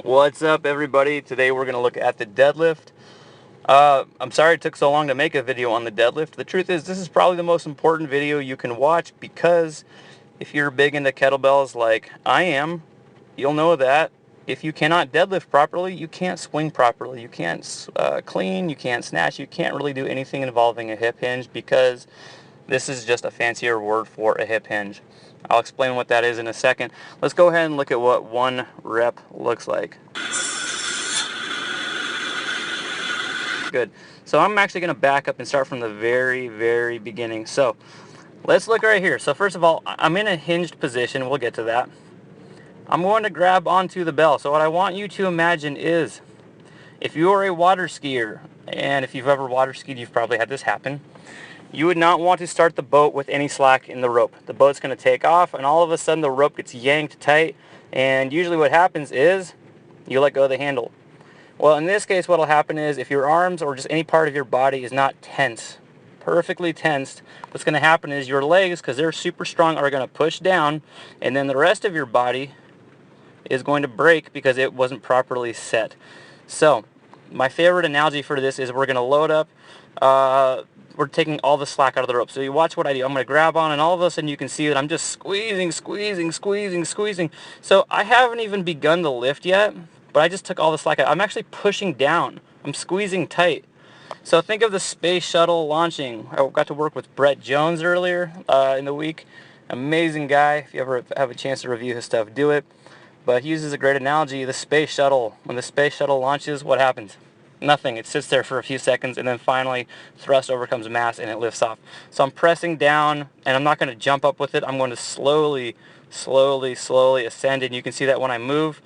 What's up, everybody? Today we're going to look at the deadlift. I'm sorry it took so long to make a video on the deadlift. The truth is, this is probably the most important video you can watch because if you're big into kettlebells like I am, you'll know that if you cannot deadlift properly, you can't swing properly. You can't clean, you can't snatch, you can't really do anything involving a hip hinge because this is just a fancier word for a hip hinge. I'll explain what that is in a second. Let's go ahead and look at what one rep looks like. Good. So I'm actually going to back up and start from the very beginning. So let's look right here. So first of all, I'm in a hinged position. We'll get to that. I'm going to grab onto the bell. So what I want you to imagine is if you are a water skier, and if you've ever water skied, you've probably had this happen. You would not want to start the boat with any slack in the rope. The boat's going to take off, and all of a sudden the rope gets yanked tight, and usually what happens is you let go of the handle. Well, in this case, what will happen is if your arms or just any part of your body is not tense, perfectly tensed, what's going to happen is your legs, because they're super strong, are going to push down, and then the rest of your body is going to break because it wasn't properly set. So my favorite analogy for this is we're going to load up, we're taking all the slack out of the rope. So you watch what I do. I'm going to grab on, and all of a sudden you can see that I'm just squeezing. So I haven't even begun the lift yet, but I just took all the slack out. I'm actually pushing down. I'm squeezing tight. So think of the space shuttle launching. I got to work with Brett Jones earlier in the week. Amazing guy. If you ever have a chance to review his stuff, do it. But he uses a great analogy, the space shuttle. When the space shuttle launches, what happens? Nothing. It sits there for a few seconds, and then finally thrust overcomes mass and it lifts off. So I'm pressing down, and I'm not going to jump up with it. I'm going to slowly ascend, and you can see that when I move,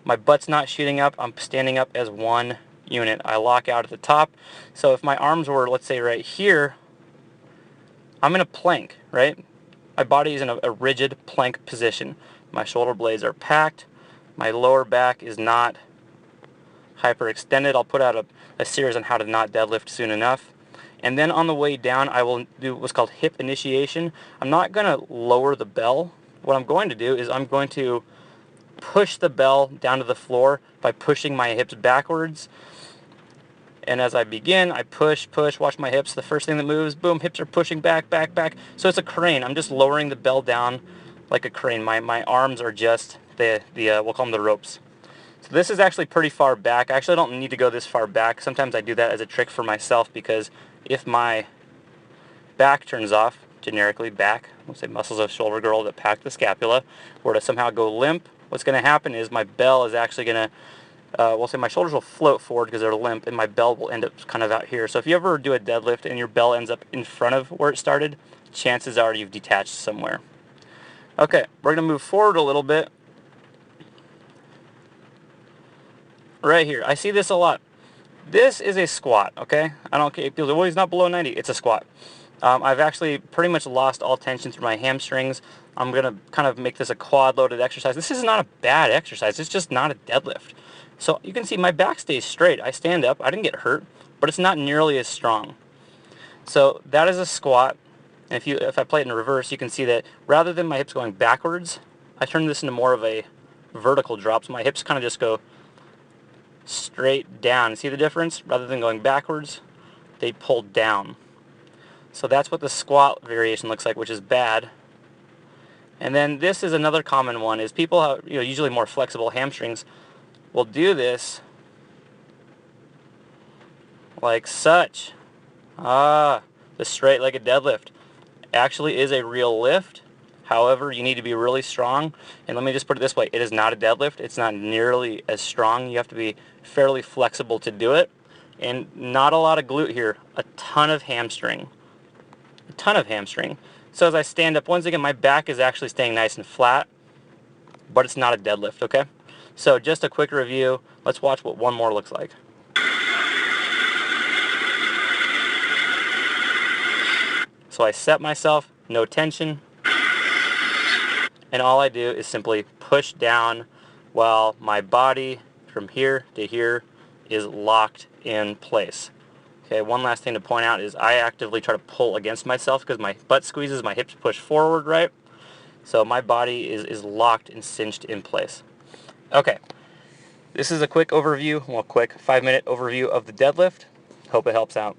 my butt's not shooting up. I'm standing up as one unit. I lock out at the top. So if my arms were, let's say, right here, I'm in a plank, right? My body is in a rigid plank position. My shoulder blades are packed. My lower back is not hyperextended. I'll put out a series on how to not deadlift soon enough. And then on the way down, I will do what's called hip initiation. I'm not going to lower the bell. What I'm going to do is I'm going to push the bell down to the floor by pushing my hips backwards. And as I begin, I push, watch my hips. The first thing that moves, boom, hips are pushing back. So it's a crane. I'm just lowering the bell down like a crane. My arms are just we'll call them the ropes. So this is actually pretty far back. I actually don't need to go this far back. Sometimes I do that as a trick for myself because if my back turns off, generically back, we'll say muscles of shoulder girdle that pack the scapula, were to somehow go limp, what's going to happen is my bell is actually going to we'll say my shoulders will float forward because they're limp, and my bell will end up kind of out here. So if you ever do a deadlift and your bell ends up in front of where it started, chances are you've detached somewhere. Okay, we're going to move forward a little bit. Right here, I see this a lot. This is a squat, okay? I don't care. People say, well, he's not below 90. It's a squat. I've actually pretty much lost all tension through my hamstrings. I'm going to kind of make this a quad-loaded exercise. This is not a bad exercise. It's just not a deadlift. So you can see my back stays straight. I stand up. I didn't get hurt, but it's not nearly as strong. So that is a squat. And if I play it in reverse, you can see that rather than my hips going backwards, I turn this into more of a vertical drop. So my hips kind of just go straight down. See the difference? Rather than going backwards, they pull down. So that's what the squat variation looks like, which is bad. And then this is another common one, is people have, usually more flexible hamstrings will do this like such. The straight-legged deadlift actually is a real lift. However, you need to be really strong. And let me just put it this way. It is not a deadlift. It's not nearly as strong. You have to be fairly flexible to do it. And not a lot of glute here. A ton of hamstring. A ton of hamstring. So as I stand up, once again, my back is actually staying nice and flat. But it's not a deadlift, okay? So just a quick review. Let's watch what one more looks like. So I set myself, no tension. And all I do is simply push down while my body from here to here is locked in place. Okay, one last thing to point out is I actively try to pull against myself because my butt squeezes, my hips push forward, right? So my body is locked and cinched in place. Okay, This is a quick overview, well, quick 5-minute overview of the deadlift. Hope it helps out.